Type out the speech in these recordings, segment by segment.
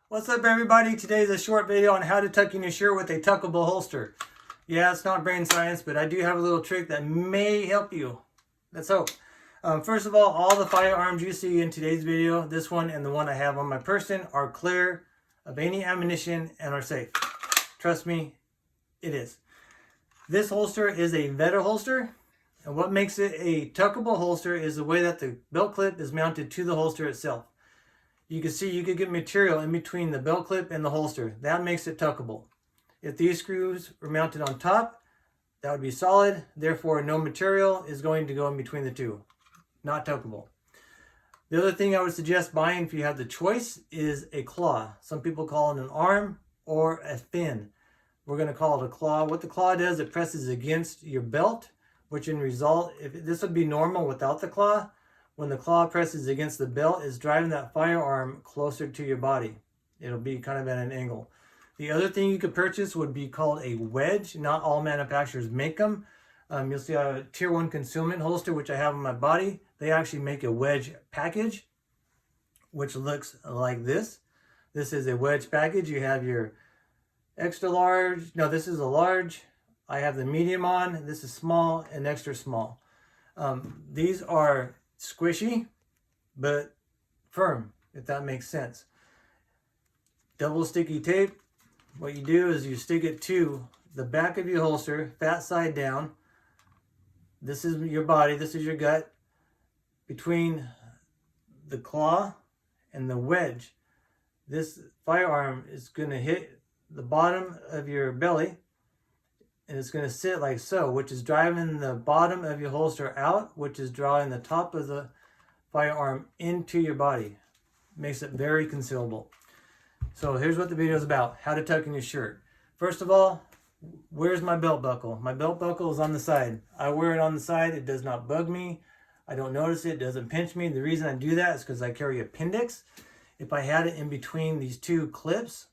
What's up, everybody? Today's a short video on how to tuck in your shirt with a tuckable holster. Yeah, it's not brain science, but I do have a little trick that may help you. Let's hope. First of all the firearms you see in today's video, this one and the one I have on my person, are clear of any ammunition and are safe. Trust me, it is. This holster is a Vetter holster, and what makes it a tuckable holster is the way that the belt clip is mounted to the holster itself. You can see you could get material in between the belt clip and the holster. That makes it tuckable. If these screws were mounted on top, that would be solid. Therefore, no material is going to go in between the two. Not tuckable. The other thing I would suggest buying if you have the choice is a claw. Some people call it an arm or a fin. We're going to call it a claw. What the claw does, it presses against your belt, which in result, if this would be normal without the claw. When the claw presses against the belt, it's driving that firearm closer to your body. It'll be kind of at an angle. The other thing you could purchase would be called a wedge. Not all manufacturers make them. You'll see a tier 1 concealment holster, which I have on my body. They actually make a wedge package, which looks like this. This is a wedge package. You have your extra large. No, this is a large. I have the medium on. This is small and extra small. These are squishy but firm, if that makes sense. Double sticky tape. What you do is you stick it to the back of your holster, fat side down. This is your body, this is your gut. Between the claw and the wedge, this firearm is going to hit the bottom of your belly, and it's going to sit like so, which is driving the bottom of your holster out, which is drawing the top of the firearm into your body. Makes it very concealable. So here's what the video is about: how to tuck in your shirt. First of all, where's my belt buckle? My belt buckle is on the side. I wear it on the side. It does not bug me. I don't notice it. It doesn't pinch me. The reason I do that is because I carry appendix. If I had it in between these two clips,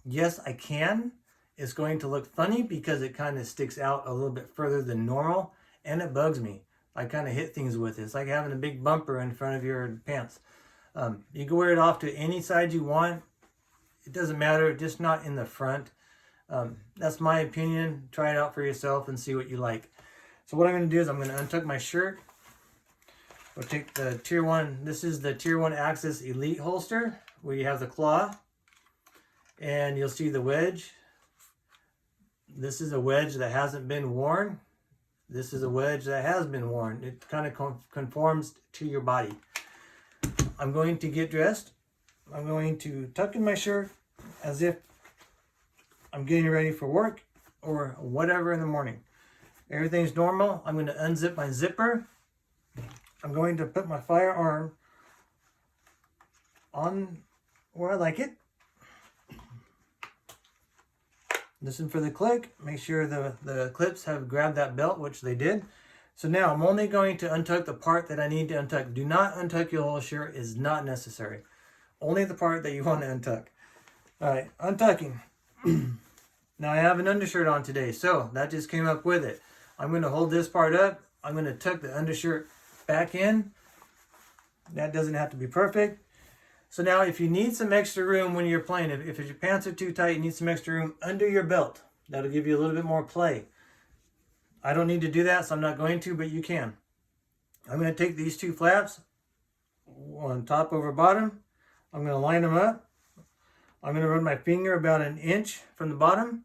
yes, I can. It's going to look funny because it kind of sticks out a little bit further than normal, and it bugs me. I kind of hit things with it. It's like having a big bumper in front of your pants. You can wear it off to any side you want. It doesn't matter, just not in the front. That's my opinion. Try it out for yourself and see what you like. So what I'm going to do is I'm going to untuck my shirt. We'll take the tier 1. This is the tier 1 Axis Elite holster where you have the claw, and you'll see the wedge. This is a wedge that hasn't been worn. This is a wedge that has been worn. It kind of conforms to your body. I'm going to get dressed. I'm going to tuck in my shirt as if I'm getting ready for work or whatever in the morning. Everything's normal. I'm going to unzip my zipper. I'm going to put my firearm on where I like it. Listen for the click. Make sure the clips have grabbed that belt, which they did. So now I'm only going to untuck the part that I need to untuck. Do not untuck your whole shirt. Is not necessary. Only the part that you want to untuck. All right, untucking. Now I have an undershirt on today, so that just came up with it. I'm going to hold this part up. I'm going to tuck the undershirt back in. That doesn't have to be perfect. So now if you need some extra room when you're playing, if your pants are too tight, you need some extra room under your belt. That'll give you a little bit more play. I don't need to do that, so I'm not going to, but you can. I'm going to take these two flaps on top over bottom. I'm going to line them up. I'm going to run my finger about an inch from the bottom,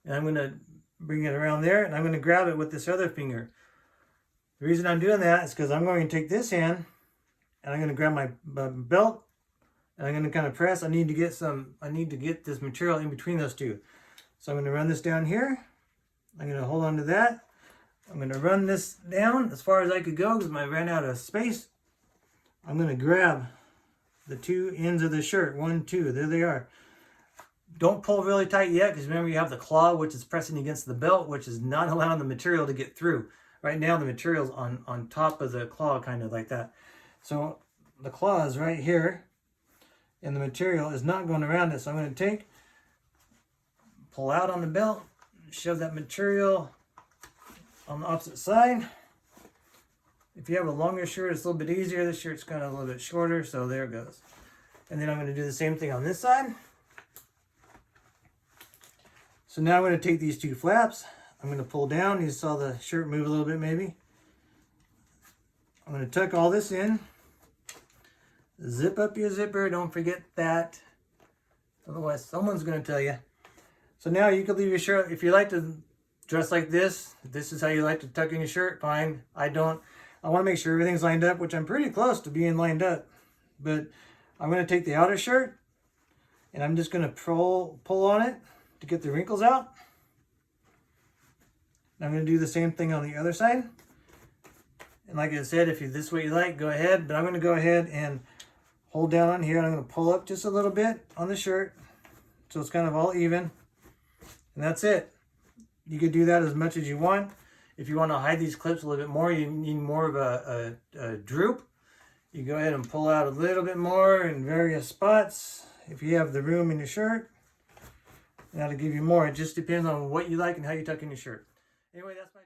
and I'm going to bring it around there, and I'm going to grab it with this other finger. The reason I'm doing that is because I'm going to take this hand, and I'm going to grab my belt, and I'm going to kind of press. I need to get this material in between those two. So I'm going to run this down here. I'm going to hold on to that. I'm going to run this down as far as I could go because I ran out of space. I'm going to grab the two ends of the shirt. 1, 2, there they are. Don't pull really tight yet because remember you have the claw, which is pressing against the belt, which is not allowing the material to get through. Right now the material's on top of the claw, kind of like that. So the claw is right here, and the material is not going around it. So I'm going to pull out on the belt, shove that material on the opposite side. If you have a longer shirt, it's a little bit easier. This shirt's kind of a little bit shorter, so there it goes. And then I'm going to do the same thing on this side. So now I'm going to take these two flaps. I'm going to pull down. You saw the shirt move a little bit maybe. I'm going to tuck all this in. Zip up your zipper. Don't forget that. Otherwise, someone's going to tell you. So now you can leave your shirt. If you like to dress like this is how you like to tuck in your shirt, fine. I don't. I want to make sure everything's lined up, which I'm pretty close to being lined up. But I'm going to take the outer shirt, and I'm just going to pull on it to get the wrinkles out. And I'm going to do the same thing on the other side. And like I said, if this is what you like, go ahead. But I'm going to go ahead and hold down on here. And I'm going to pull up just a little bit on the shirt, so it's kind of all even. And that's it. You could do that as much as you want. If you want to hide these clips a little bit more, you need more of a droop. You go ahead and pull out a little bit more in various spots if you have the room in your shirt. That'll give you more. It just depends on what you like and how you tuck in your shirt. Anyway, that's my